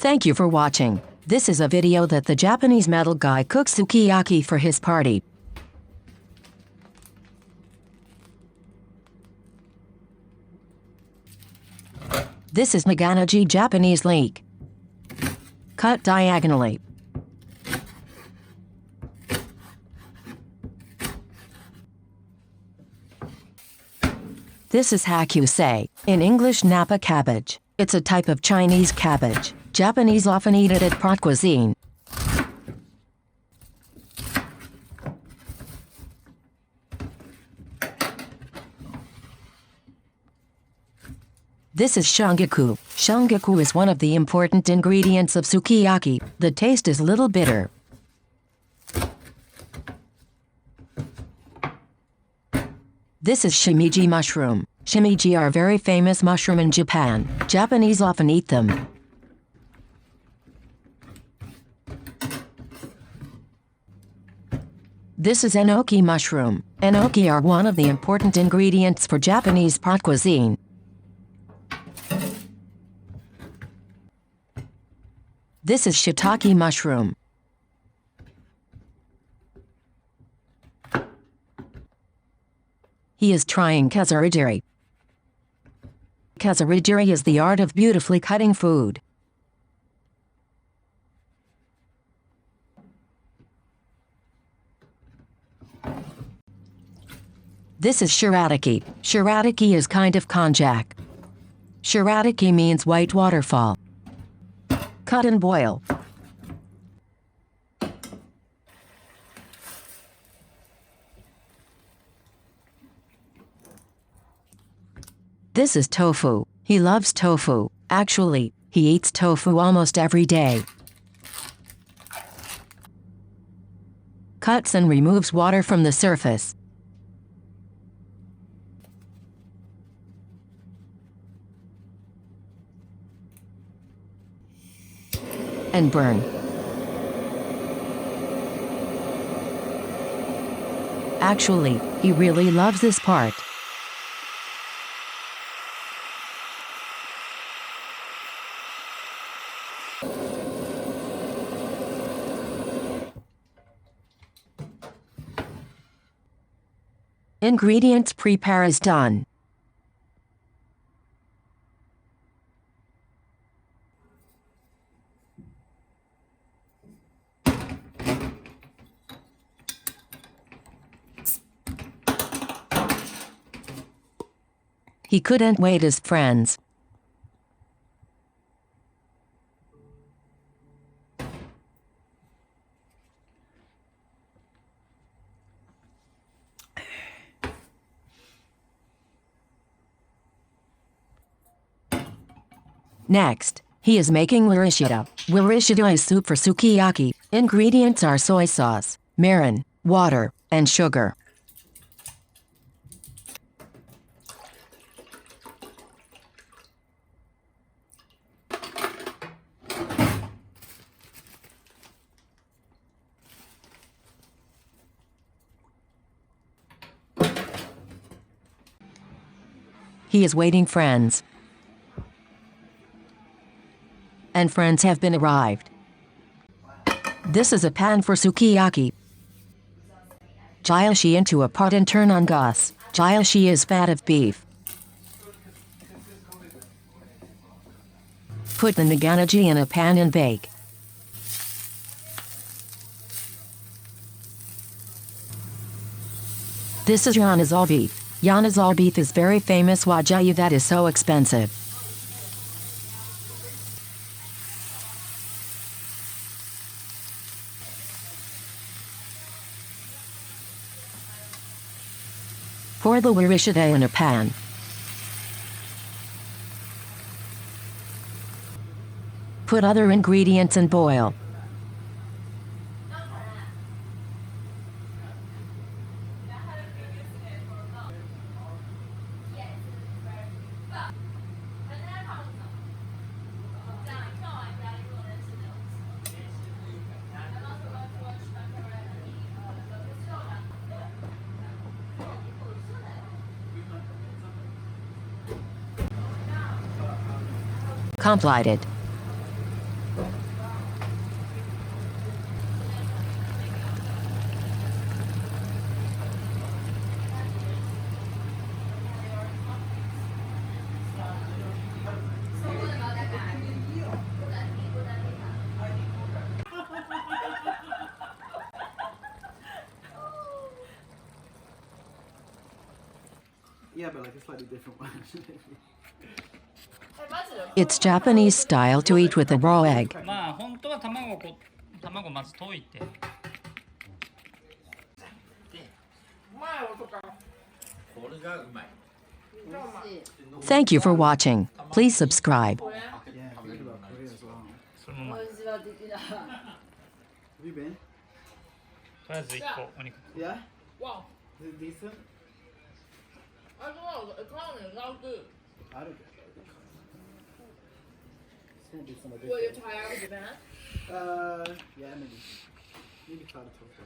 Thank you for watching. This is a video that the Japanese metal guy cooks sukiyaki for his party. This is Naganegi Japanese leek. Cut diagonally. This is Hakusai, in English Napa cabbage. It's a type of Chinese cabbage. Japanese often eat it at pot cuisine. This is Shungiku. Shungiku is one of the important ingredients of sukiyaki. The taste is a little bitter. This is Shimeji mushroom. Shimeji are a very famous mushroom in Japan. Japanese often eat them. This is Enoki mushroom. Enoki are one of the important ingredients for Japanese pot cuisine. This is Shiitake mushroom. He is trying Kazarigiri. Kazarigiri is the art of beautifully cutting food. This is Shirataki. Shirataki is kind of Konjac. Shirataki means white waterfall. Cut and boil. This is tofu. He loves tofu. Actually, he eats tofu almost every day. Cuts and removes water from the surface. And burn. Actually, he really loves this part. Ingredients prepare is done. He couldn't wait his friends. Next, he is making Warishita. Warishita is soup for sukiyaki. Ingredients are soy sauce, mirin, water, and sugar. He is waiting friends. And friends have been arrived. This is a pan for sukiyaki. Jiashi into a pot and turn on gas. Jiashi is fat of beef. Put the naganegi in a pan and bake. This is Yonezawa beef. Yonezawa beef is very famous wagyu that is so expensive. Pour the warishita in a pan. Put other ingredients and boil. Completed. Yeah, but like a slightly different one. It's Japanese style to eat with a raw egg. まあ本当は卵まず溶いて。これがうまい。 Thank you for watching. Please subscribe. Yeah, forget about Korea as well. そのままと Have you been? りあえず1個お肉。 Yeah? Wow. Is it decent? I don't know. The economy is not good. I don't get it. It's gonna be some Will you addiction. try out Japan? Yeah, maybe. Maybe try the tofu.